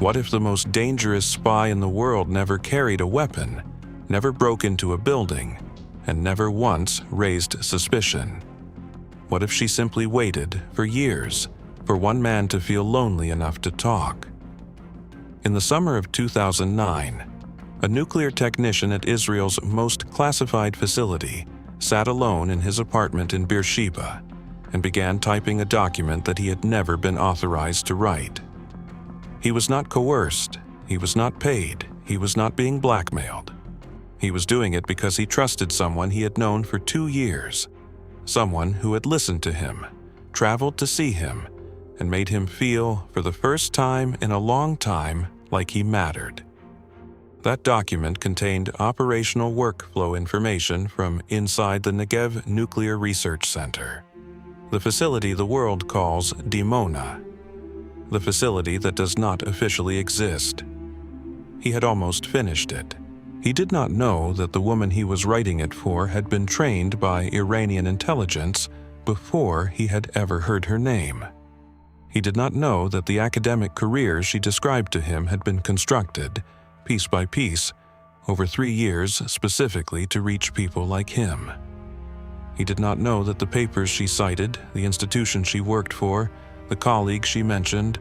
What if the most dangerous spy in the world never carried a weapon, never broke into a building, and never once raised suspicion? What if she simply waited for years for one man to feel lonely enough to talk? In the summer of 2009, a nuclear technician at Israel's most classified facility sat alone in his apartment in Beersheba and began typing a document that he had never been authorized to write. He was not coerced, he was not paid, he was not being blackmailed. He was doing it because he trusted someone he had known for 2 years, someone who had listened to him, traveled to see him, and made him feel, for the first time in a long time, like he mattered. That document contained operational workflow information from inside the Negev Nuclear Research Center, the facility the world calls Dimona, the facility that does not officially exist. He had almost finished it. He did not know that the woman he was writing it for had been trained by Iranian intelligence before he had ever heard her name. He did not know that the academic career she described to him had been constructed, piece by piece, over 3 years specifically to reach people like him. He did not know that the papers she cited, the institution she worked for, the colleague she mentioned,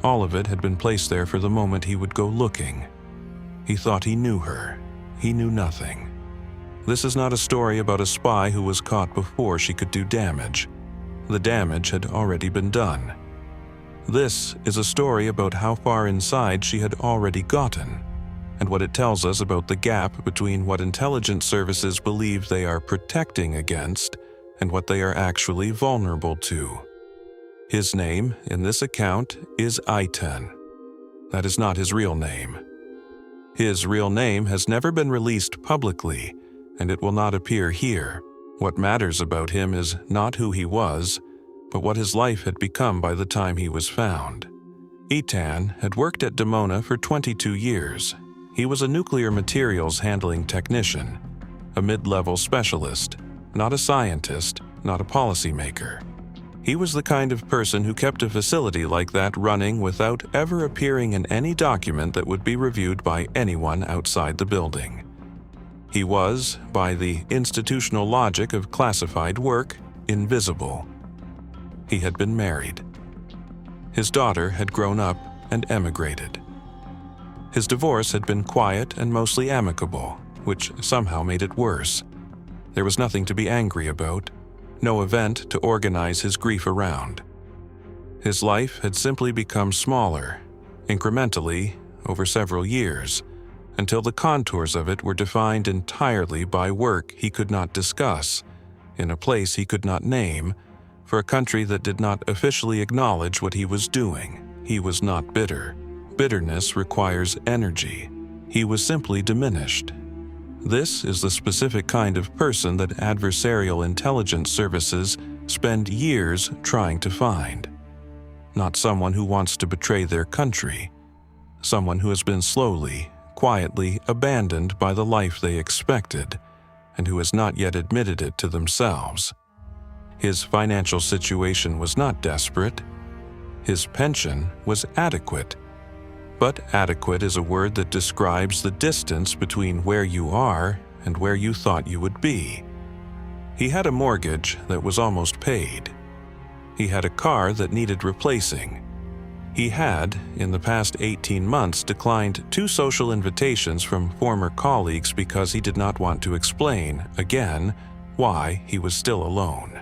all of it had been placed there for the moment he would go looking. He thought he knew her. He knew nothing. This is not a story about a spy who was caught before she could do damage. The damage had already been done. This is a story about how far inside she had already gotten, and what it tells us about the gap between what intelligence services believe they are protecting against and what they are actually vulnerable to. His name in this account is Eitan. That is not his real name. His real name has never been released publicly, and it will not appear here. What matters about him is not who he was, but what his life had become by the time he was found. Eitan had worked at Dimona for 22 years. He was a nuclear materials handling technician, a mid-level specialist, not a scientist, not a policymaker. He was the kind of person who kept a facility like that running without ever appearing in any document that would be reviewed by anyone outside the building. He was, by the institutional logic of classified work, invisible. He had been married. His daughter had grown up and emigrated. His divorce had been quiet and mostly amicable, which somehow made it worse. There was nothing to be angry about, no event to organize his grief around. His life had simply become smaller, incrementally, over several years, until the contours of it were defined entirely by work he could not discuss, in a place he could not name, for a country that did not officially acknowledge what he was doing. He was not bitter. Bitterness requires energy. He was simply diminished. This is the specific kind of person that adversarial intelligence services spend years trying to find. Not someone who wants to betray their country. Someone who has been slowly, quietly abandoned by the life they expected, and who has not yet admitted it to themselves. His financial situation was not desperate. His pension was adequate. But adequate is a word that describes the distance between where you are and where you thought you would be. He had a mortgage that was almost paid. He had a car that needed replacing. He had, in the past 18 months, declined 2 social invitations from former colleagues because he did not want to explain, again, why he was still alone.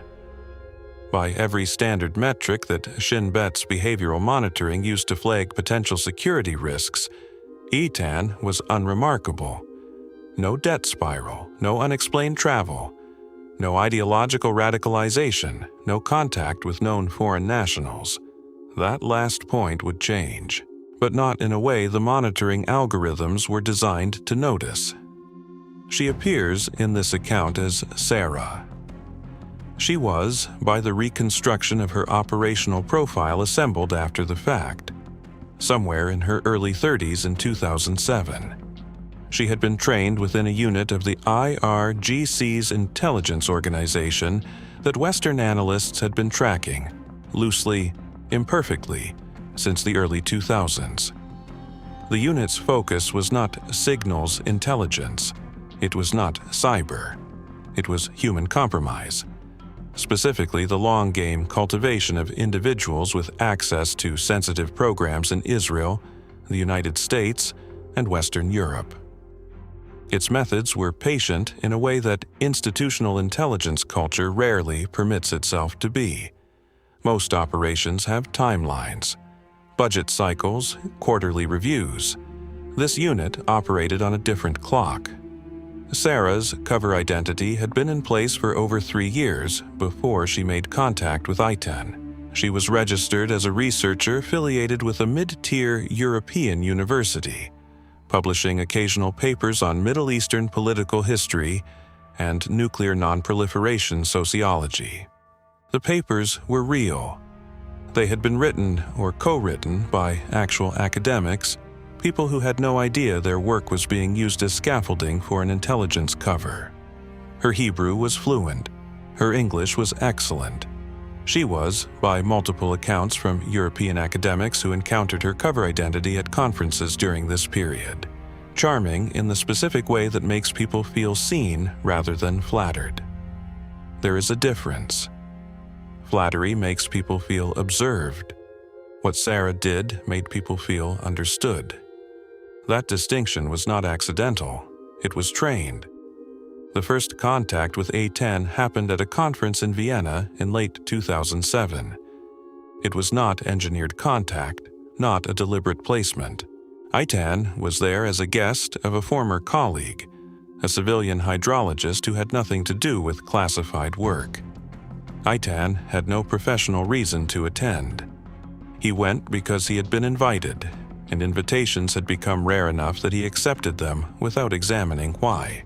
By every standard metric that Shin Bet's behavioral monitoring used to flag potential security risks, Eitan was unremarkable. No debt spiral, no unexplained travel, no ideological radicalization, no contact with known foreign nationals. That last point would change, but not in a way the monitoring algorithms were designed to notice. She appears in this account as Sarah. She was, by the reconstruction of her operational profile assembled after the fact, somewhere in her early 30s in 2007. She had been trained within a unit of the IRGC's intelligence organization that Western analysts had been tracking, loosely, imperfectly, since the early 2000s. The unit's focus was not signals intelligence. It was not cyber. It was human compromise. Specifically, the long-game cultivation of individuals with access to sensitive programs in Israel, the United States, and Western Europe. Its methods were patient in a way that institutional intelligence culture rarely permits itself to be. Most operations have timelines, budget cycles, quarterly reviews. This unit operated on a different clock. Sarah's cover identity had been in place for over 3 years before she made contact with ITAN. She was registered as a researcher affiliated with a mid-tier European university, publishing occasional papers on Middle Eastern political history and nuclear nonproliferation sociology. The papers were real. They had been written or co-written by actual academics, people who had no idea their work was being used as scaffolding for an intelligence cover. Her Hebrew was fluent. Her English was excellent. She was, by multiple accounts from European academics who encountered her cover identity at conferences during this period, charming in the specific way that makes people feel seen rather than flattered. There is a difference. Flattery makes people feel observed. What Sarah did made people feel understood. That distinction was not accidental. It was trained. The first contact with A10 happened at a conference in Vienna in late 2007. It was not engineered contact, not a deliberate placement. ITAN was there as a guest of a former colleague, a civilian hydrologist who had nothing to do with classified work. ITAN had no professional reason to attend. He went because he had been invited, and invitations had become rare enough that he accepted them without examining why.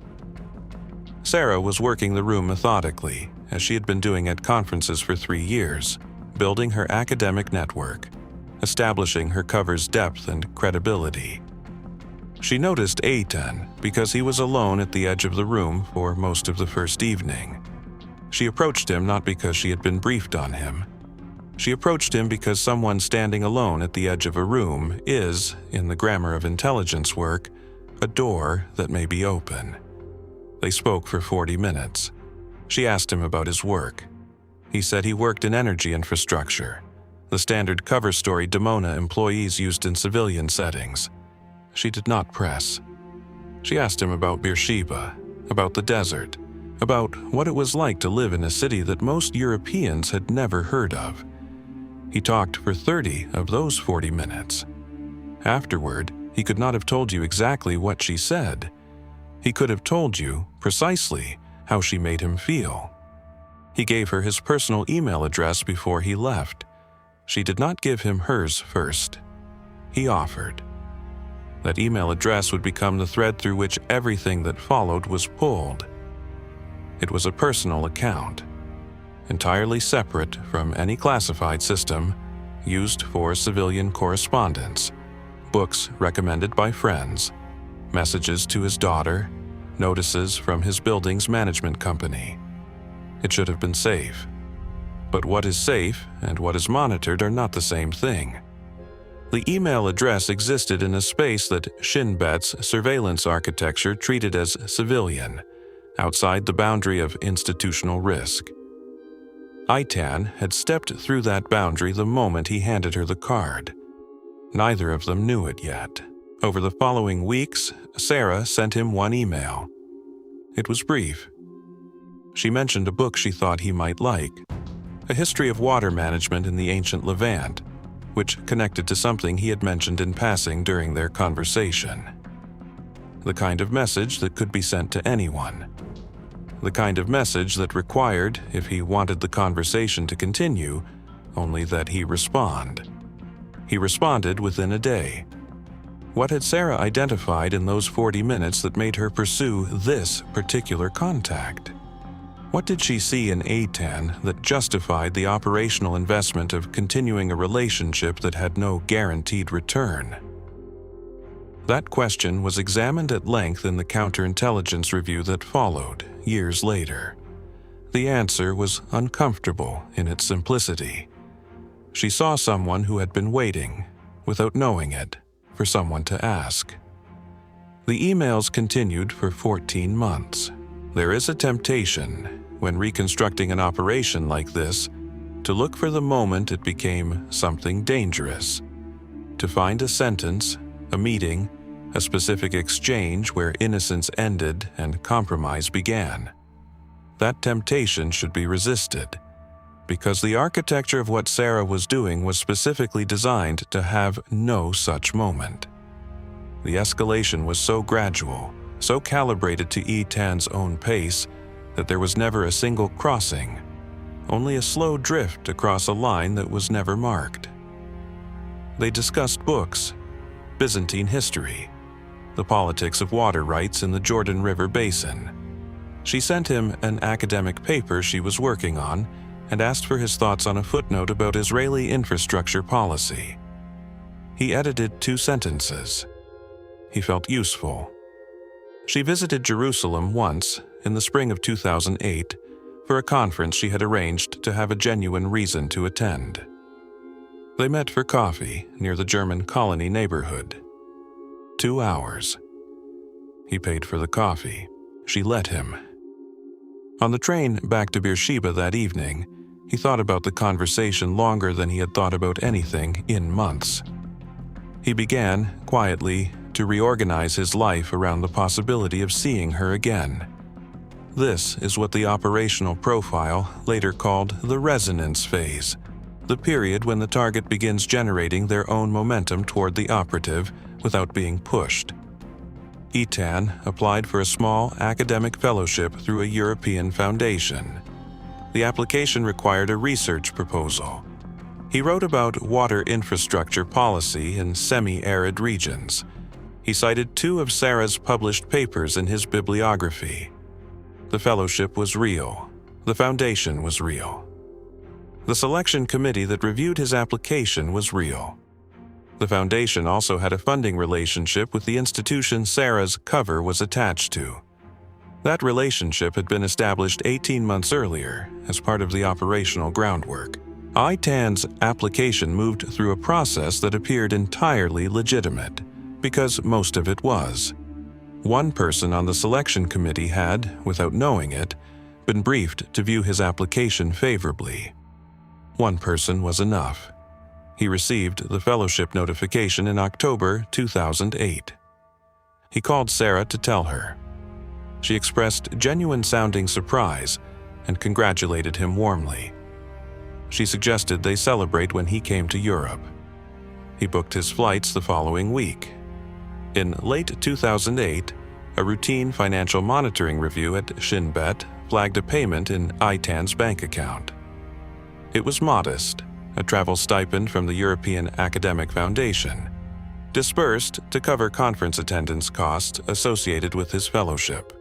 Sarah was working the room methodically, as she had been doing at conferences for 3 years, building her academic network, establishing her cover's depth and credibility. She noticed Eitan because he was alone at the edge of the room for most of the first evening. She approached him not because she had been briefed on him. She approached him because someone standing alone at the edge of a room is, in the grammar of intelligence work, a door that may be open. They spoke for 40 minutes. She asked him about his work. He said he worked in energy infrastructure, the standard cover story Dimona employees used in civilian settings. She did not press. She asked him about Beersheba, about the desert, about what it was like to live in a city that most Europeans had never heard of. He talked for 30 of those 40 minutes. Afterward, he could not have told you exactly what she said. He could have told you precisely how she made him feel. He gave her his personal email address before he left. She did not give him hers first. He offered. That email address would become the thread through which everything that followed was pulled. It was a personal account, entirely separate from any classified system, used for civilian correspondence, books recommended by friends, messages to his daughter, notices from his building's management company. It should have been safe. But what is safe and what is monitored are not the same thing. The email address existed in a space that Shin Bet's surveillance architecture treated as civilian, outside the boundary of institutional risk. Eitan had stepped through that boundary the moment he handed her the card. Neither of them knew it yet. Over the following weeks, Sarah sent him one email. It was brief. She mentioned a book she thought he might like, A History of Water Management in the Ancient Levant, which connected to something he had mentioned in passing during their conversation. The kind of message that could be sent to anyone. The kind of message that required, if he wanted the conversation to continue, only that he respond. He responded within a day. What had Sarah identified in those 40 minutes that made her pursue this particular contact? What did she see in Eitan that justified the operational investment of continuing a relationship that had no guaranteed return? That question was examined at length in the counterintelligence review that followed, years later. The answer was uncomfortable in its simplicity. She saw someone who had been waiting, without knowing it, for someone to ask. The emails continued for 14 months. There is a temptation, when reconstructing an operation like this, to look for the moment it became something dangerous, to find a sentence, a meeting, a specific exchange where innocence ended and compromise began. That temptation should be resisted, because the architecture of what Sarah was doing was specifically designed to have no such moment. The escalation was so gradual, so calibrated to Etan's own pace, that there was never a single crossing, only a slow drift across a line that was never marked. They discussed books, Byzantine history, the politics of water rights in the Jordan River Basin. She sent him an academic paper she was working on and asked for his thoughts on a footnote about Israeli infrastructure policy. He edited 2 sentences. He felt useful. She visited Jerusalem once, in the spring of 2008, for a conference she had arranged to have a genuine reason to attend. They met for coffee near the German colony neighborhood. 2 hours. He paid for the coffee. She let him. On the train back to Beersheba that evening, he thought about the conversation longer than he had thought about anything in months. He began, quietly, to reorganize his life around the possibility of seeing her again. This is what the operational profile later called the resonance phase, the period when the target begins generating their own momentum toward the operative without being pushed. Etan applied for a small academic fellowship through a European foundation. The application required a research proposal. He wrote about water infrastructure policy in semi-arid regions. He cited 2 of Sarah's published papers in his bibliography. The fellowship was real. The foundation was real. The selection committee that reviewed his application was real. The foundation also had a funding relationship with the institution Sarah's cover was attached to. That relationship had been established 18 months earlier as part of the operational groundwork. Etan's application moved through a process that appeared entirely legitimate, because most of it was. One person on the selection committee had, without knowing it, been briefed to view his application favorably. One person was enough. He received the fellowship notification in October 2008. He called Sarah to tell her. She expressed genuine-sounding surprise and congratulated him warmly. She suggested they celebrate when he came to Europe. He booked his flights the following week. In late 2008, a routine financial monitoring review at Shin Bet flagged a payment in Etan's bank account. It was modest, a travel stipend from the European Academic Foundation, dispersed to cover conference attendance costs associated with his fellowship.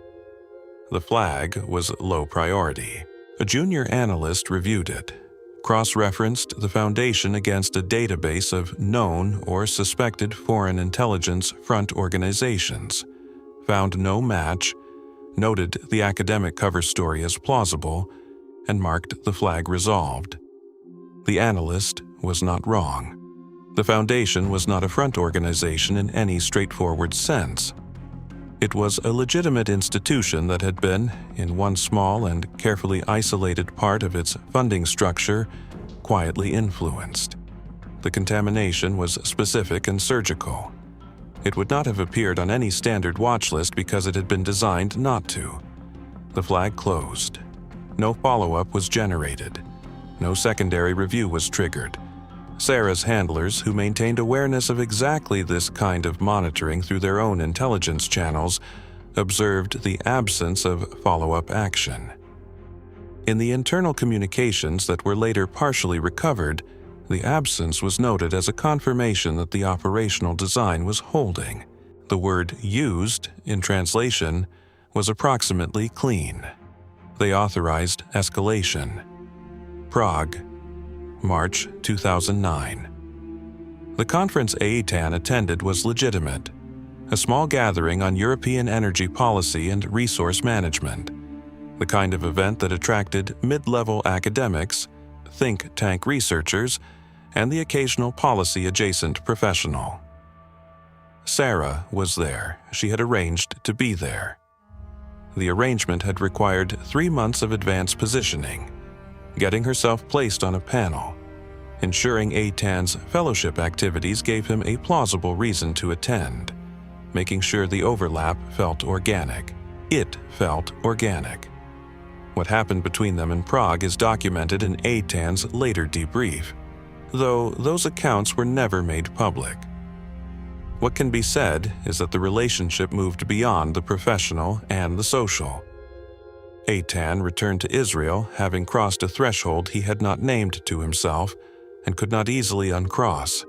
The flag was low priority. A junior analyst reviewed it, cross-referenced the foundation against a database of known or suspected foreign intelligence front organizations, found no match, noted the academic cover story as plausible, and marked the flag resolved. The analyst was not wrong. The foundation was not a front organization in any straightforward sense. It was a legitimate institution that had been, in one small and carefully isolated part of its funding structure, quietly influenced. The contamination was specific and surgical. It would not have appeared on any standard watch list because it had been designed not to. The flag closed. No follow-up was generated. No secondary review was triggered. Sarah's handlers, who maintained awareness of exactly this kind of monitoring through their own intelligence channels, observed the absence of follow-up action. In the internal communications that were later partially recovered, the absence was noted as a confirmation that the operational design was holding. The word used, in translation, was approximately clean. They authorized escalation. Prague, March 2009. The conference Etan attended was legitimate, a small gathering on European energy policy and resource management, the kind of event that attracted mid-level academics, think tank researchers, and the occasional policy-adjacent professional. Sarah was there. She had arranged to be there. The arrangement had required 3 months of advanced positioning, getting herself placed on a panel. Ensuring Eitan's fellowship activities gave him a plausible reason to attend, making sure the overlap felt organic. It felt organic. What happened between them in Prague is documented in Eitan's later debrief, though those accounts were never made public. What can be said is that the relationship moved beyond the professional and the social. Eitan returned to Israel, having crossed a threshold he had not named to himself and could not easily uncross.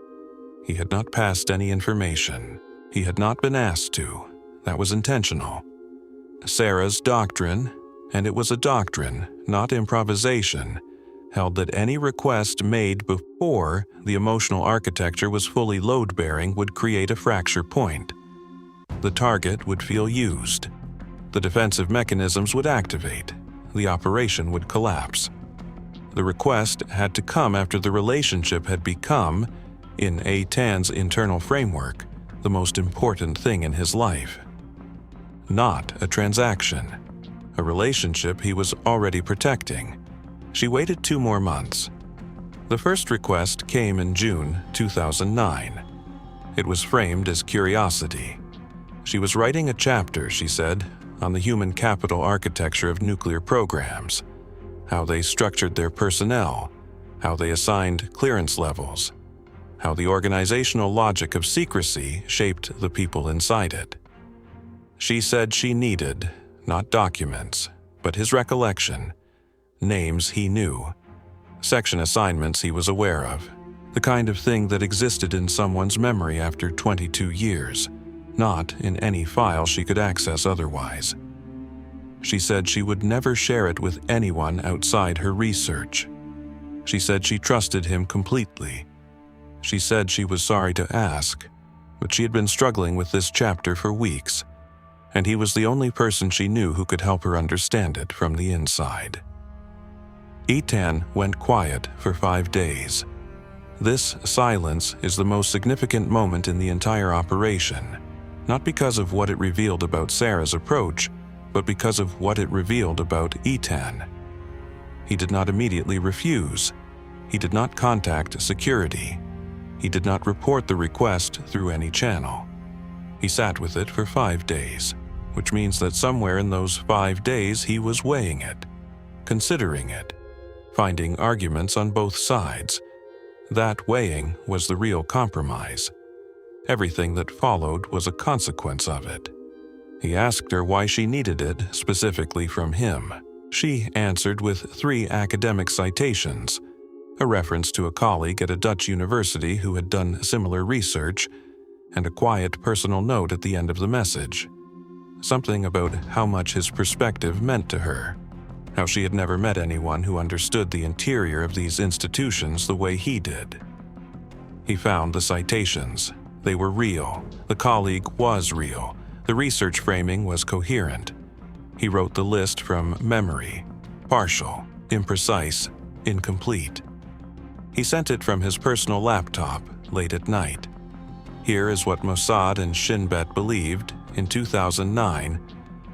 He had not passed any information. He had not been asked to. That was intentional. Sarah's doctrine, and it was a doctrine, not improvisation, held that any request made before the emotional architecture was fully load-bearing would create a fracture point. The target would feel used. The defensive mechanisms would activate. The operation would collapse. The request had to come after the relationship had become, in Eitan's internal framework, the most important thing in his life. Not a transaction. A relationship he was already protecting. She waited 2 more months. The first request came in June 2009. It was framed as curiosity. She was writing a chapter, she said, on the human capital architecture of nuclear programs, how they structured their personnel, how they assigned clearance levels, how the organizational logic of secrecy shaped the people inside it. She said she needed, not documents, but his recollection, names he knew, section assignments he was aware of, the kind of thing that existed in someone's memory after 22 years, not in any file she could access otherwise. She said she would never share it with anyone outside her research. She said she trusted him completely. She said she was sorry to ask, but she had been struggling with this chapter for weeks, and he was the only person she knew who could help her understand it from the inside. Eitan went quiet for 5 days. This silence is the most significant moment in the entire operation, not because of what it revealed about Sarah's approach, but because of what it revealed about Eitan. He did not immediately refuse. He did not contact security. He did not report the request through any channel. He sat with it for 5 days, which means that somewhere in those 5 days he was weighing it, considering it, finding arguments on both sides. That weighing was the real compromise. Everything that followed was a consequence of it. He asked her why she needed it specifically from him. She answered with 3 academic citations, a reference to a colleague at a Dutch university who had done similar research, and a quiet personal note at the end of the message. Something about how much his perspective meant to her, how she had never met anyone who understood the interior of these institutions the way he did. He found the citations. They were real. The colleague was real. The research framing was coherent. He wrote the list from memory, partial, imprecise, incomplete. He sent it from his personal laptop late at night. Here is what Mossad and Shin Bet believed in 2009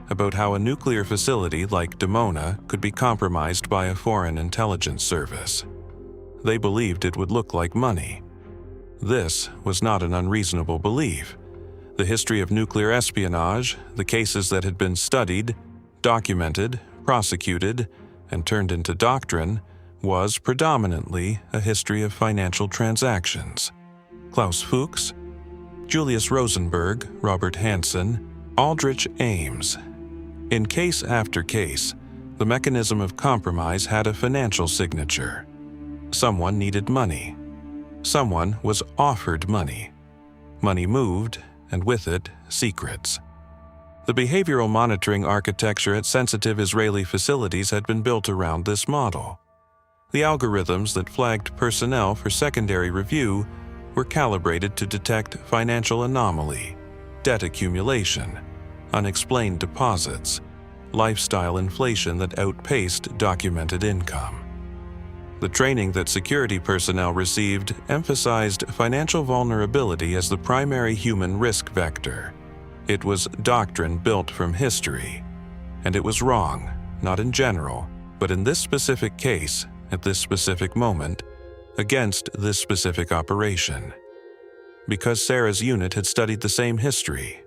about how a nuclear facility like Dimona could be compromised by a foreign intelligence service. They believed it would look like money. This was not an unreasonable belief. The history of nuclear espionage, the cases that had been studied, documented, prosecuted, and turned into doctrine, was predominantly a history of financial transactions. Klaus Fuchs, Julius Rosenberg, Robert Hansen, Aldrich Ames. In case after case, the mechanism of compromise had a financial signature. Someone needed money. Someone was offered money. Money moved, and with it, secrets. The behavioral monitoring architecture at sensitive Israeli facilities had been built around this model. The algorithms that flagged personnel for secondary review were calibrated to detect financial anomaly, debt accumulation, unexplained deposits, lifestyle inflation that outpaced documented income. The training that security personnel received emphasized financial vulnerability as the primary human risk vector. It was doctrine built from history. And it was wrong, not in general, but in this specific case, at this specific moment, against this specific operation. Because Sarah's unit had studied the same history,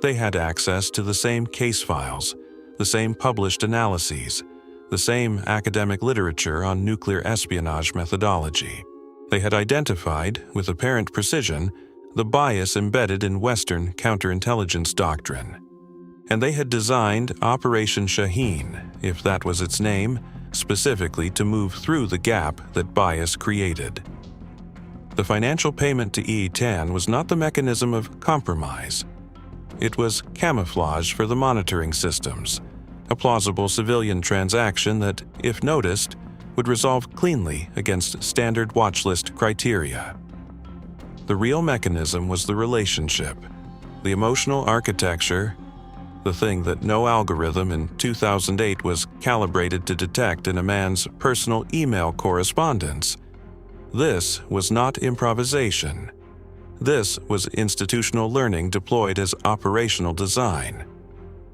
they had access to the same case files, the same published analyses, the same academic literature on nuclear espionage methodology. They had identified, with apparent precision, the bias embedded in Western counterintelligence doctrine. And they had designed Operation Shaheen, if that was its name, specifically to move through the gap that bias created. The financial payment to E-Tan was not the mechanism of compromise. It was camouflage for the monitoring systems, a plausible civilian transaction that, if noticed, would resolve cleanly against standard watch list criteria. The real mechanism was the relationship, the emotional architecture, the thing that no algorithm in 2008 was calibrated to detect in a man's personal email correspondence. This was not improvisation. This was institutional learning deployed as operational design.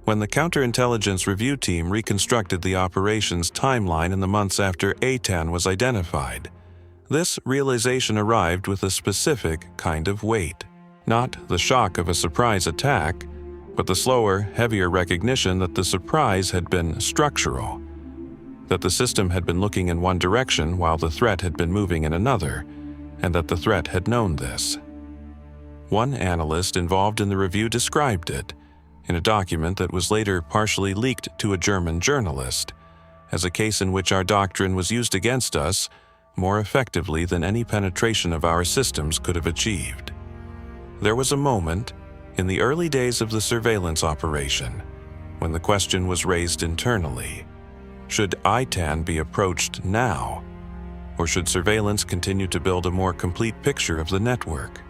When the counterintelligence review team reconstructed the operations timeline in the months after A-Tan was identified, this realization arrived with a specific kind of weight. Not the shock of a surprise attack, but the slower, heavier recognition that the surprise had been structural, that the system had been looking in one direction while the threat had been moving in another, and that the threat had known this. One analyst involved in the review described it, in a document that was later partially leaked to a German journalist, as a case in which our doctrine was used against us more effectively than any penetration of our systems could have achieved. There was a moment, in the early days of the surveillance operation, when the question was raised internally: should ITAN be approached now, or should surveillance continue to build a more complete picture of the network?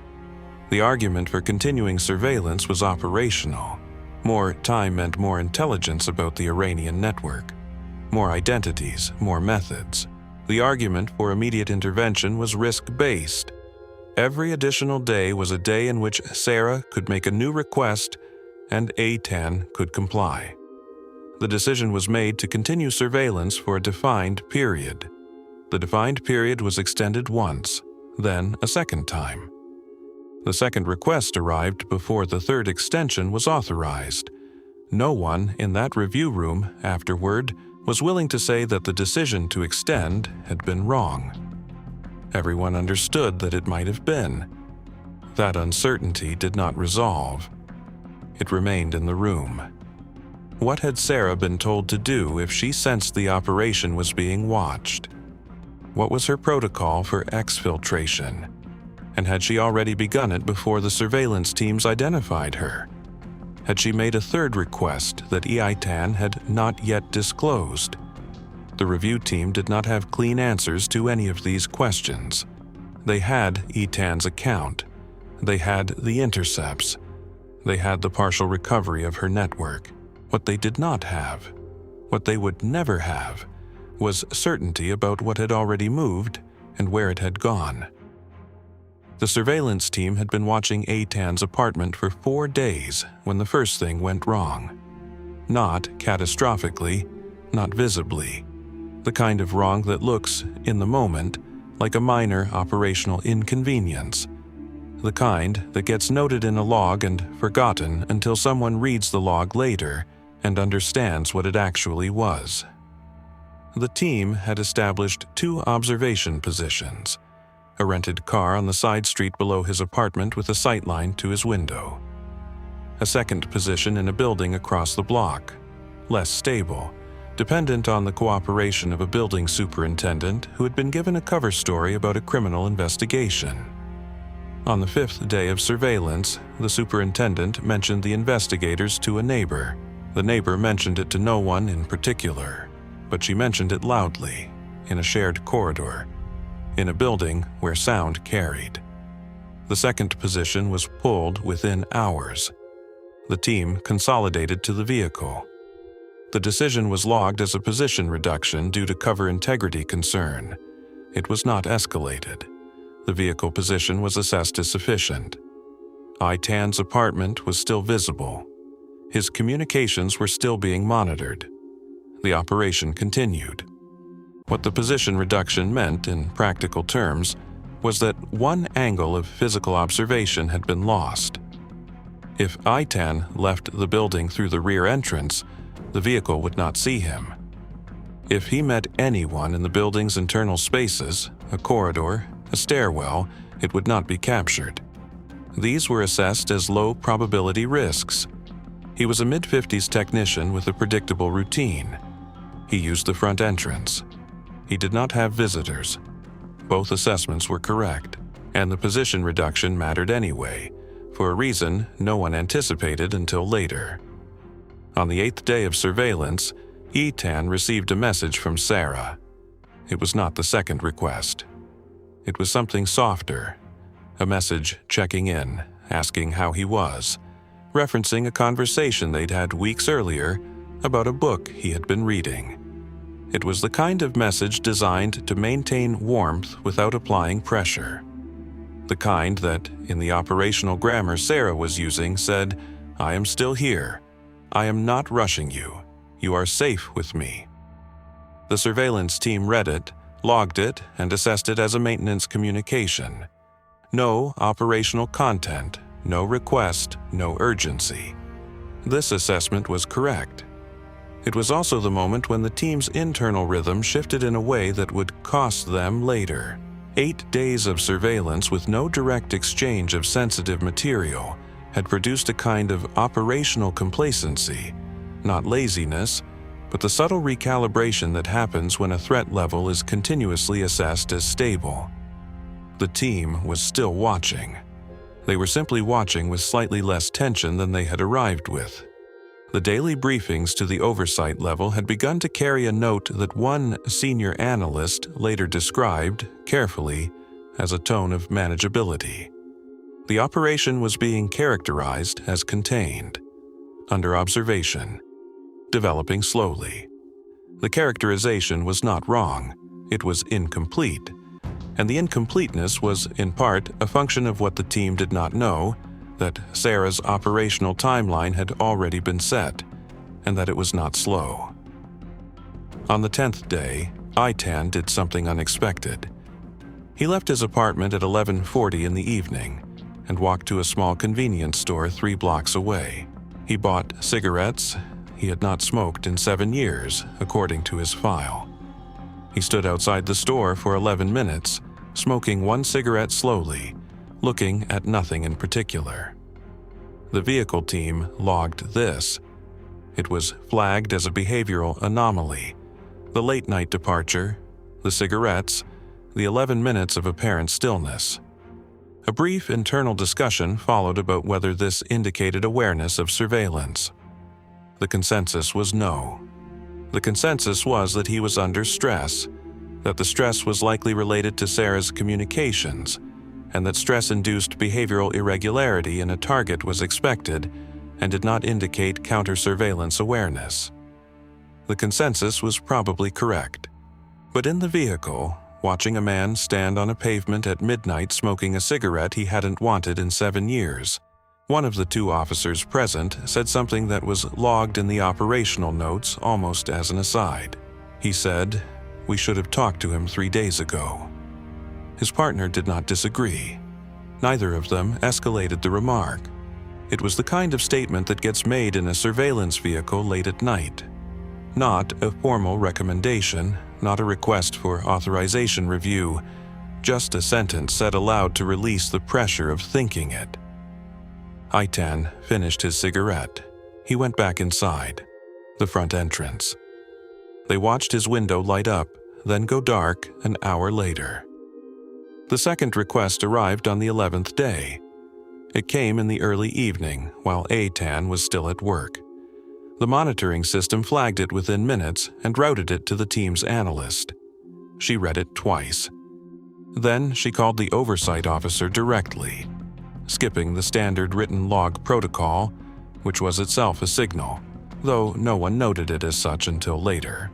The argument for continuing surveillance was operational. More time meant more intelligence about the Iranian network, more identities, more methods. The argument for immediate intervention was risk-based. Every additional day was a day in which Sarah could make a new request and A-Tan could comply. The decision was made to continue surveillance for a defined period. The defined period was extended once, then a second time. The second request arrived before the third extension was authorized. No one in that review room afterward was willing to say that the decision to extend had been wrong. Everyone understood that it might have been. That uncertainty did not resolve. It remained in the room. What had Sarah been told to do if she sensed the operation was being watched? What was her protocol for exfiltration? And had she already begun it before the surveillance teams identified her? Had she made a third request that EITAN had not yet disclosed? The review team did not have clean answers to any of these questions. They had EITAN's account. They had the intercepts. They had the partial recovery of her network. What they did not have, what they would never have, was certainty about what had already moved and where it had gone. The surveillance team had been watching A-Tan's apartment for 4 days when the first thing went wrong. Not catastrophically, not visibly. The kind of wrong that looks, in the moment, like a minor operational inconvenience. The kind that gets noted in a log and forgotten until someone reads the log later and understands what it actually was. The team had established 2 observation positions: a rented car on the side street below his apartment with a sightline to his window, a second position in a building across the block, less stable, dependent on the cooperation of a building superintendent who had been given a cover story about a criminal investigation. On the 5th day of surveillance, the superintendent mentioned the investigators to a neighbor. The neighbor mentioned it to no one in particular, but she mentioned it loudly, in a shared corridor, in a building where sound carried. The second position was pulled within hours. The team consolidated to the vehicle. The decision was logged as a position reduction due to cover integrity concern. It was not escalated. The vehicle position was assessed as sufficient. Itan's apartment was still visible. His communications were still being monitored. The operation continued. What the position reduction meant in practical terms was that one angle of physical observation had been lost. If Itan left the building through the rear entrance, the vehicle would not see him. If he met anyone in the building's internal spaces, a corridor, a stairwell, it would not be captured. These were assessed as low-probability risks. He was a mid-50s technician with a predictable routine. He used the front entrance. He did not have visitors. Both assessments were correct, and the position reduction mattered anyway, for a reason no one anticipated until later. On the 8th day of surveillance, Itan received a message from Sarah. It was not the second request. It was something softer, a message checking in, asking how he was, referencing a conversation they'd had weeks earlier about a book he had been reading. It was the kind of message designed to maintain warmth without applying pressure. The kind that, in the operational grammar Sarah was using, said, "I am still here. I am not rushing you. You are safe with me." The surveillance team read it, logged it, and assessed it as a maintenance communication. No operational content, no request, no urgency. This assessment was correct. It was also the moment when the team's internal rhythm shifted in a way that would cost them later. 8 days of surveillance with no direct exchange of sensitive material had produced a kind of operational complacency, not laziness, but the subtle recalibration that happens when a threat level is continuously assessed as stable. The team was still watching. They were simply watching with slightly less tension than they had arrived with. The daily briefings to the oversight level had begun to carry a note that one senior analyst later described, carefully, as a tone of manageability. The operation was being characterized as contained, under observation, developing slowly. The characterization was not wrong, it was incomplete, and the incompleteness was, in part, a function of what the team did not know, that Sarah's operational timeline had already been set, and that it was not slow. On the 10th day, Itan did something unexpected. He left his apartment at 11:40 in the evening and walked to a small convenience store 3 blocks away. He bought cigarettes. He had not smoked in 7 years, according to his file. He stood outside the store for 11 minutes, smoking 1 cigarette slowly, looking at nothing in particular. The vehicle team logged this. It was flagged as a behavioral anomaly. The late-night departure, the cigarettes, the 11 minutes of apparent stillness. A brief internal discussion followed about whether this indicated awareness of surveillance. The consensus was no. The consensus was that he was under stress, that the stress was likely related to Sarah's communications, and that stress-induced behavioral irregularity in a target was expected and did not indicate counter-surveillance awareness. The consensus was probably correct. But in the vehicle, watching a man stand on a pavement at midnight smoking a cigarette he hadn't wanted in 7 years, one of the 2 officers present said something that was logged in the operational notes almost as an aside. He said, "We should have talked to him 3 days ago." His partner did not disagree. Neither of them escalated the remark. It was the kind of statement that gets made in a surveillance vehicle late at night. Not a formal recommendation, not a request for authorization review, just a sentence said aloud to release the pressure of thinking it. Itan finished his cigarette. He went back inside, the front entrance. They watched his window light up, then go dark an hour later. The second request arrived on the 11th day. It came in the early evening while Itan was still at work. The monitoring system flagged it within minutes and routed it to the team's analyst. She read it twice. Then she called the oversight officer directly, skipping the standard written log protocol, which was itself a signal, though no one noted it as such until later.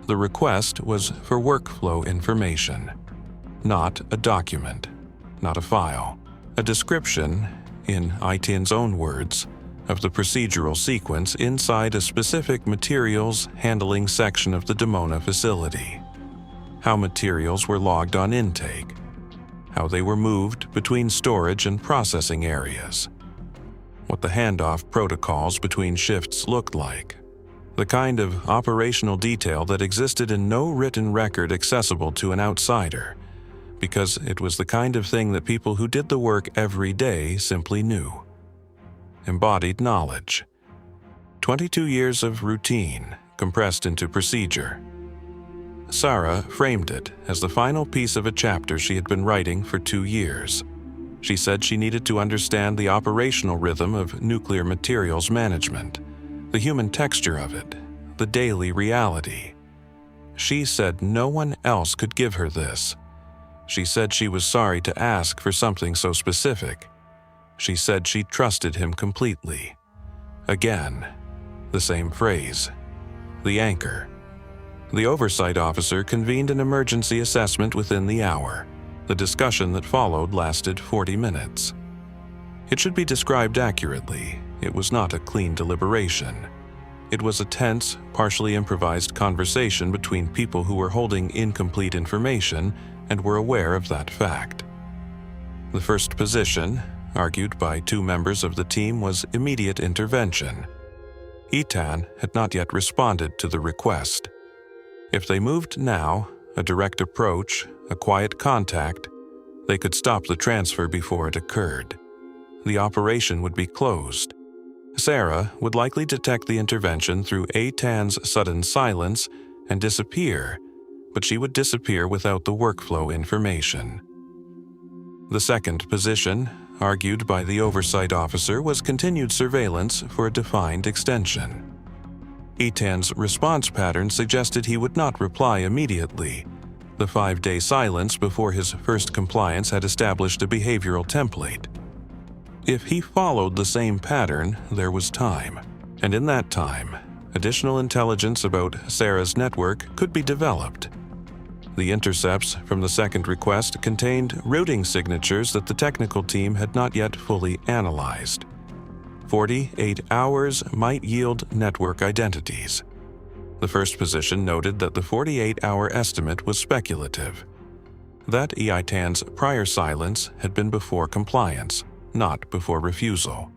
The request was for workflow information, not a document, not a file, a description, in ITAN's own words, of the procedural sequence inside a specific materials handling section of the Dimona facility. How materials were logged on intake, how they were moved between storage and processing areas, what the handoff protocols between shifts looked like, the kind of operational detail that existed in no written record accessible to an outsider, because it was the kind of thing that people who did the work every day simply knew. Embodied knowledge. 22 years of routine compressed into procedure. Sarah framed it as the final piece of a chapter she had been writing for 2 years. She said she needed to understand the operational rhythm of nuclear materials management, the human texture of it, the daily reality. She said no one else could give her this. She said she was sorry to ask for something so specific. She said she trusted him completely. Again, the same phrase. The anchor. The oversight officer convened an emergency assessment within the hour. The discussion that followed lasted 40 minutes. It should be described accurately. It was not a clean deliberation. It was a tense, partially improvised conversation between people who were holding incomplete information and were aware of that fact. The first position, argued by 2 members of the team, was immediate intervention. ETAN had not yet responded to the request. If they moved now, a direct approach, a quiet contact, they could stop the transfer before it occurred. The operation would be closed. Sarah would likely detect the intervention through ETAN's sudden silence and disappear, but she would disappear without the workflow information. The second position, argued by the oversight officer, was continued surveillance for a defined extension. ETAN's response pattern suggested he would not reply immediately. The 5-day silence before his first compliance had established a behavioral template. If he followed the same pattern, there was time, and in that time, additional intelligence about Sarah's network could be developed. The intercepts from the second request contained routing signatures that the technical team had not yet fully analyzed. 48 hours might yield network identities. The first position noted that the 48-hour estimate was speculative. That EITAN's prior silence had been before compliance, not before refusal.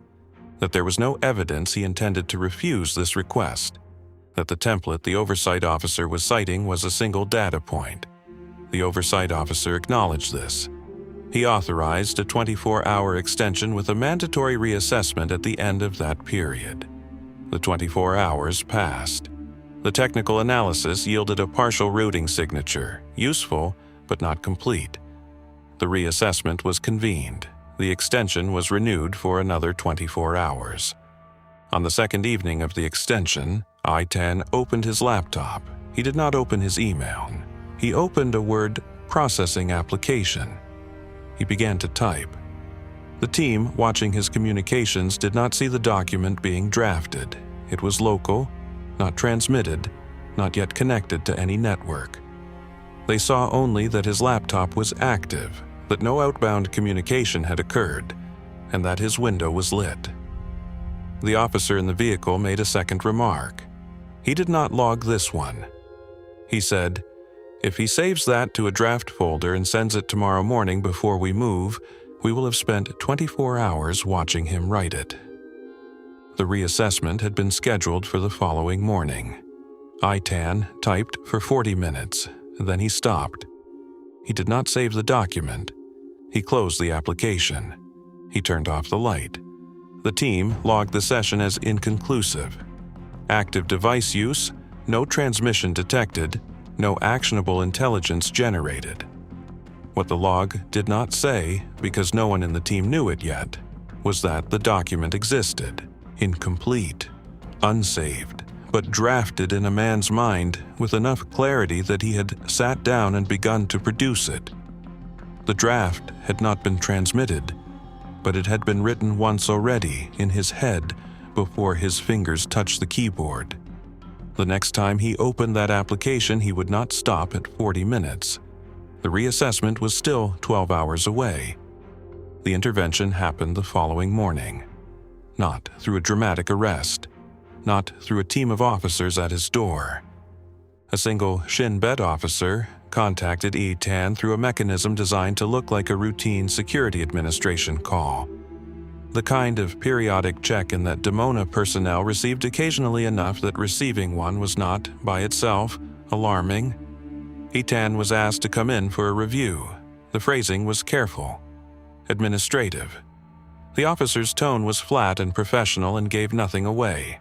That there was no evidence he intended to refuse this request. That the template the oversight officer was citing was a single data point. The oversight officer acknowledged this. He authorized a 24-hour extension with a mandatory reassessment at the end of that period. The 24 hours passed. The technical analysis yielded a partial routing signature, useful but not complete. The reassessment was convened. The extension was renewed for another 24 hours. On the second evening of the extension, EITAN opened his laptop. He did not open his email. He opened a word processing application. He began to type. The team watching his communications did not see the document being drafted. It was local, not transmitted, not yet connected to any network. They saw only that his laptop was active, that no outbound communication had occurred, and that his window was lit. The officer in the vehicle made a second remark. He did not log this one. He said, "If he saves that to a draft folder and sends it tomorrow morning before we move, we will have spent 24 hours watching him write it." The reassessment had been scheduled for the following morning. EITAN typed for 40 minutes, then he stopped. He did not save the document. He closed the application. He turned off the light. The team logged the session as inconclusive. Active device use, no transmission detected, no actionable intelligence generated. What the log did not say, because no one in the team knew it yet, was that the document existed, incomplete, unsaved, but drafted in a man's mind with enough clarity that he had sat down and begun to produce it. The draft had not been transmitted, but it had been written once already in his head before his fingers touched the keyboard. The next time he opened that application, he would not stop at 40 minutes. The reassessment was still 12 hours away. The intervention happened the following morning. Not through a dramatic arrest. Not through a team of officers at his door. A single Shin Bet officer contacted Tan through a mechanism designed to look like a routine security administration call. The kind of periodic check-in that Demona personnel received occasionally enough that receiving one was not, by itself, alarming. Tan was asked to come in for a review. The phrasing was careful. Administrative. The officer's tone was flat and professional and gave nothing away.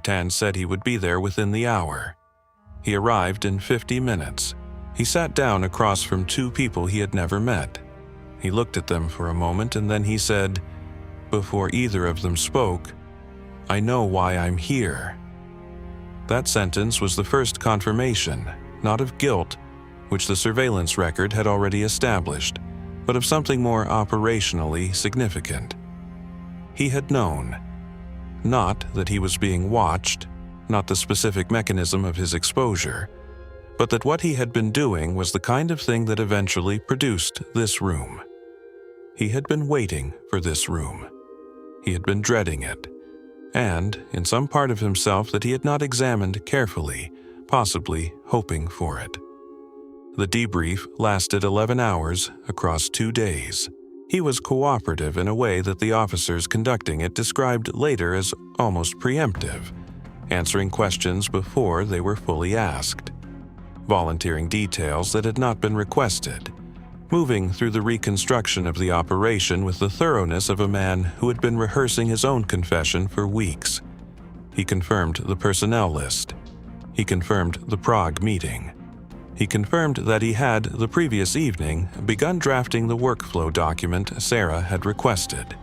Tan said he would be there within the hour. He arrived in 50 minutes. He sat down across from two people he had never met. He looked at them for a moment and then he said, before either of them spoke, "I know why I'm here." That sentence was the first confirmation, not of guilt, which the surveillance record had already established, but of something more operationally significant. He had known. Not that he was being watched, not the specific mechanism of his exposure, but that what he had been doing was the kind of thing that eventually produced this room. He had been waiting for this room. He had been dreading it, and, in some part of himself that he had not examined carefully, possibly hoping for it. The debrief lasted 11 hours across 2 days. He was cooperative in a way that the officers conducting it described later as almost preemptive, answering questions before they were fully asked, volunteering details that had not been requested, moving through the reconstruction of the operation with the thoroughness of a man who had been rehearsing his own confession for weeks. He confirmed the personnel list. He confirmed the Prague meeting. He confirmed that he had, the previous evening, begun drafting the workflow document Sarah had requested.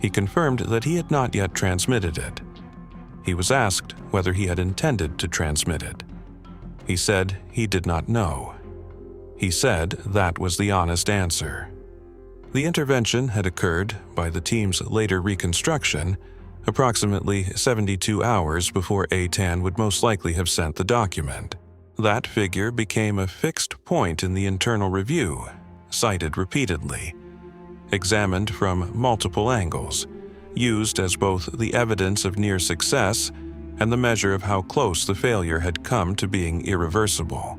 He confirmed that he had not yet transmitted it. He was asked whether he had intended to transmit it. He said he did not know. He said that was the honest answer. The intervention had occurred, by the team's later reconstruction, approximately 72 hours before Tan would most likely have sent the document. That figure became a fixed point in the internal review, cited repeatedly, examined from multiple angles, used as both the evidence of near success and the measure of how close the failure had come to being irreversible.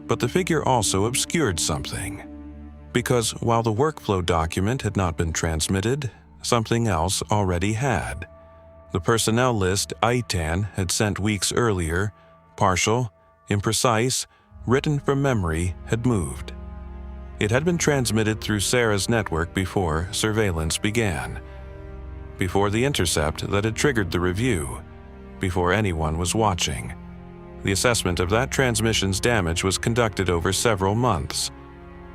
But the figure also obscured something, because while the workflow document had not been transmitted, something else already had. The personnel list Tan had sent weeks earlier, partial, imprecise, written from memory, had moved. It had been transmitted through Sarah's network before surveillance began, before the intercept that had triggered the review, before anyone was watching. The assessment of that transmission's damage was conducted over several months.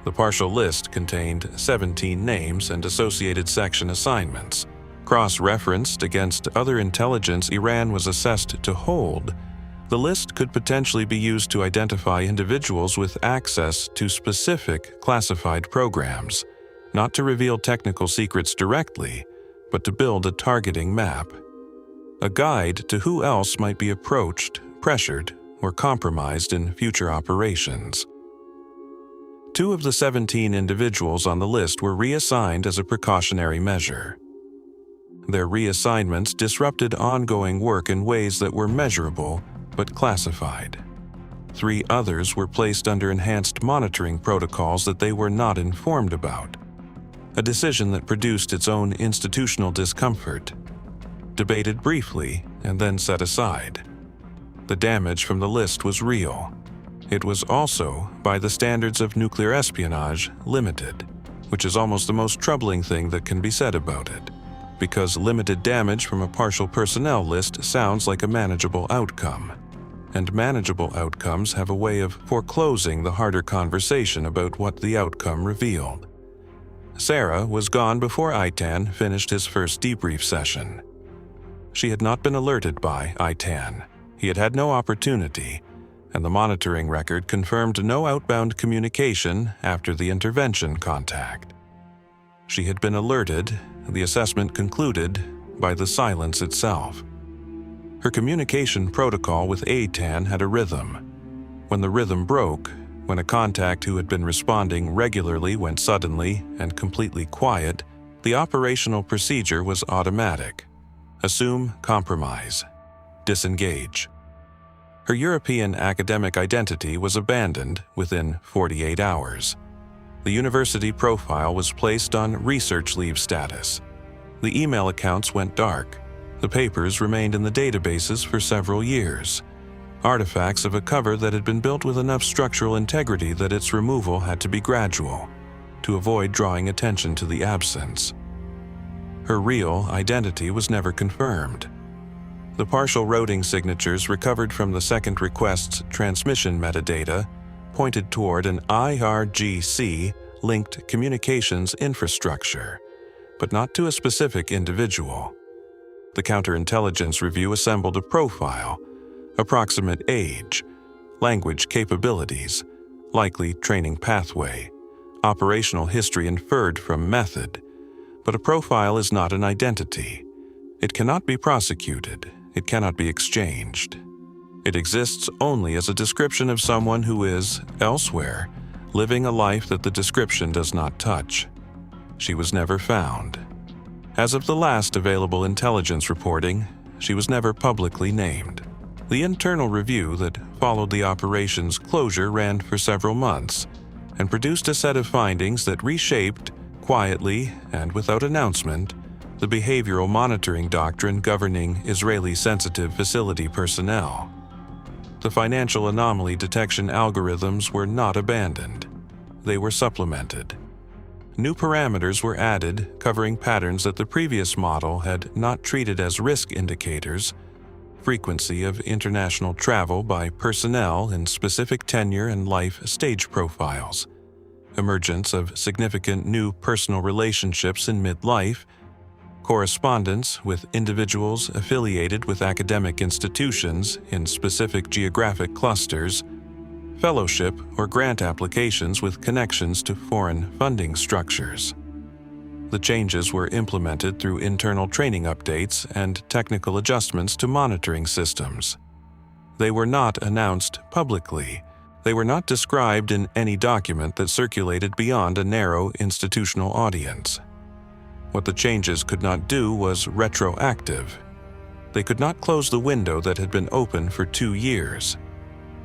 The partial list contained 17 names and associated section assignments. Cross-referenced against other intelligence Iran was assessed to hold, the list could potentially be used to identify individuals with access to specific classified programs, not to reveal technical secrets directly, but to build a targeting map. A guide to who else might be approached, pressured, or compromised in future operations. 2 of the 17 individuals on the list were reassigned as a precautionary measure. Their reassignments disrupted ongoing work in ways that were measurable but classified. 3 others were placed under enhanced monitoring protocols that they were not informed about, a decision that produced its own institutional discomfort, debated briefly and then set aside. The damage from the list was real. It was also, by the standards of nuclear espionage, limited, which is almost the most troubling thing that can be said about it, because limited damage from a partial personnel list sounds like a manageable outcome, and manageable outcomes have a way of foreclosing the harder conversation about what the outcome revealed. Sarah was gone before Tan finished his first debrief session. She had not been alerted by Tan. He had had no opportunity, and the monitoring record confirmed no outbound communication after the intervention contact. She had been alerted, the assessment concluded, by the silence itself. Her communication protocol with Eitan had a rhythm. When the rhythm broke, when a contact who had been responding regularly went suddenly and completely quiet, the operational procedure was automatic. Assume compromise. Disengage. Her European academic identity was abandoned within 48 hours. The university profile was placed on research leave status. The email accounts went dark. The papers remained in the databases for several years, artifacts of a cover that had been built with enough structural integrity that its removal had to be gradual, to avoid drawing attention to the absence. Her real identity was never confirmed. The partial routing signatures recovered from the second request's transmission metadata pointed toward an IRGC-linked communications infrastructure, but not to a specific individual. The counterintelligence review assembled a profile, approximate age, language capabilities, likely training pathway, operational history inferred from method, but a profile is not an identity. It cannot be prosecuted. It cannot be exchanged. It exists only as a description of someone who is, elsewhere, living a life that the description does not touch. She was never found. As of the last available intelligence reporting, she was never publicly named. The internal review that followed the operation's closure ran for several months and produced a set of findings that reshaped, quietly and without announcement, the behavioral monitoring doctrine governing Israeli sensitive facility personnel. The financial anomaly detection algorithms were not abandoned. They were supplemented. New parameters were added covering patterns that the previous model had not treated as risk indicators: frequency of international travel by personnel in specific tenure and life stage profiles, emergence of significant new personal relationships in midlife, correspondence with individuals affiliated with academic institutions in specific geographic clusters, fellowship or grant applications with connections to foreign funding structures. The changes were implemented through internal training updates and technical adjustments to monitoring systems. They were not announced publicly. They were not described in any document that circulated beyond a narrow institutional audience. What the changes could not do was retroactive. They could not close the window that had been open for 2 years.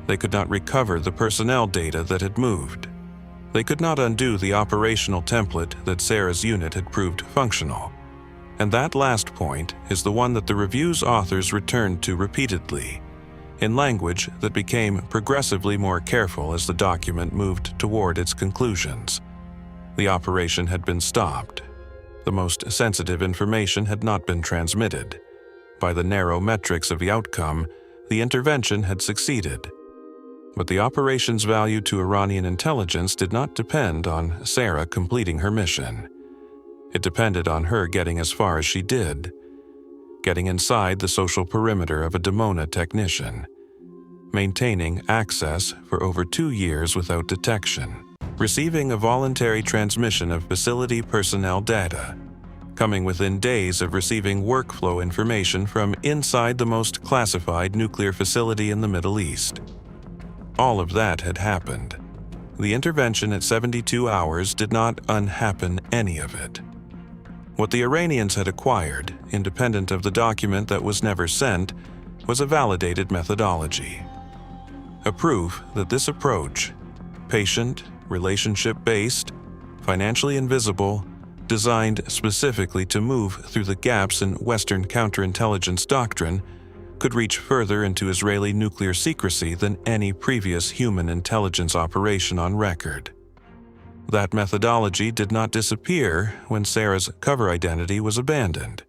They could not recover the personnel data that had moved. They could not undo the operational template that Sarah's unit had proved functional. And that last point is the one that the review's authors returned to repeatedly, in language that became progressively more careful as the document moved toward its conclusions. The operation had been stopped. The most sensitive information had not been transmitted. By the narrow metrics of the outcome, the intervention had succeeded. But the operation's value to Iranian intelligence did not depend on Sarah completing her mission. It depended on her getting as far as she did, getting inside the social perimeter of a Dimona technician, maintaining access for over 2 years without detection, receiving a voluntary transmission of facility personnel data, coming within days of receiving workflow information from inside the most classified nuclear facility in the Middle East. All of that had happened. The intervention at 72 hours did not unhappen any of it. What the Iranians had acquired, independent of the document that was never sent, was a validated methodology. A proof that this approach, patient, relationship-based, financially invisible, designed specifically to move through the gaps in Western counterintelligence doctrine, could reach further into Israeli nuclear secrecy than any previous human intelligence operation on record. That methodology did not disappear when Sarah's cover identity was abandoned.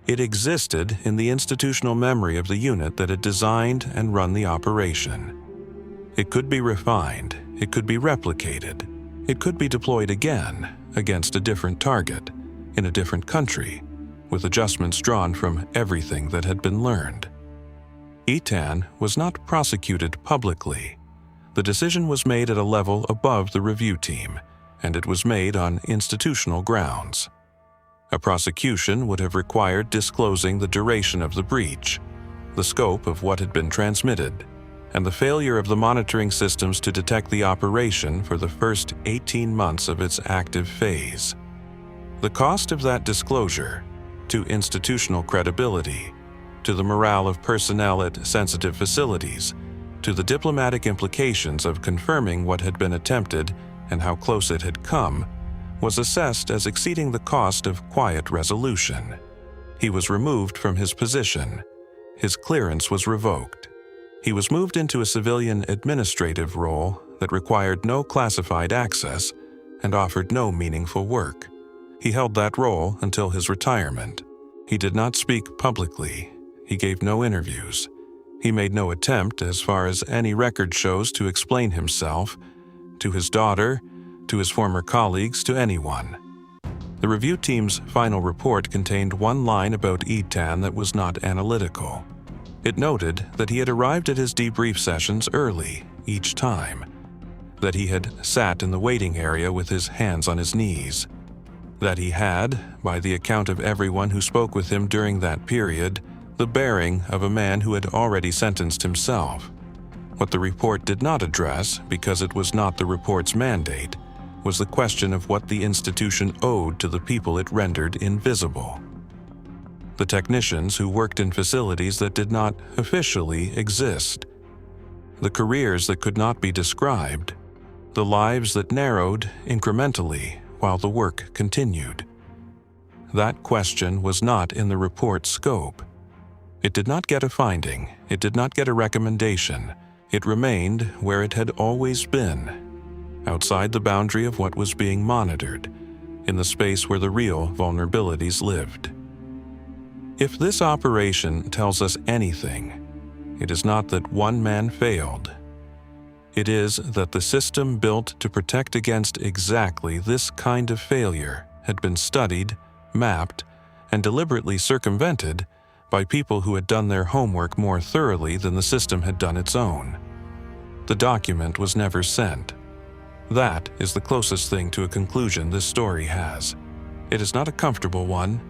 It existed in the institutional memory of the unit that had designed and run the operation. It could be refined, it could be replicated, it could be deployed again against a different target, in a different country, with adjustments drawn from everything that had been learned. Eitan was not prosecuted publicly. The decision was made at a level above the review team, and it was made on institutional grounds. A prosecution would have required disclosing the duration of the breach, the scope of what had been transmitted, and the failure of the monitoring systems to detect the operation for the first 18 months of its active phase. The cost of that disclosure, to institutional credibility, to the morale of personnel at sensitive facilities, to the diplomatic implications of confirming what had been attempted and how close it had come, was assessed as exceeding the cost of quiet resolution. He was removed from his position. His clearance was revoked. He was moved into a civilian administrative role that required no classified access and offered no meaningful work. He held that role until his retirement. He did not speak publicly. He gave no interviews. He made no attempt, as far as any record shows, to explain himself, to his daughter, to his former colleagues, to anyone. The review team's final report contained one line about Etan that was not analytical. It noted that he had arrived at his debrief sessions early, each time, that he had sat in the waiting area with his hands on his knees, that he had, by the account of everyone who spoke with him during that period, the bearing of a man who had already sentenced himself. What the report did not address, because it was not the report's mandate, was the question of what the institution owed to the people it rendered invisible. The technicians who worked in facilities that did not officially exist, the careers that could not be described, the lives that narrowed incrementally while the work continued. That question was not in the report's scope. It did not get a finding. It did not get a recommendation. It remained where it had always been, outside the boundary of what was being monitored, in the space where the real vulnerabilities lived. If this operation tells us anything, it is not that one man failed. It is that the system built to protect against exactly this kind of failure had been studied, mapped, and deliberately circumvented by people who had done their homework more thoroughly than the system had done its own. The document was never sent. That is the closest thing to a conclusion this story has. It is not a comfortable one.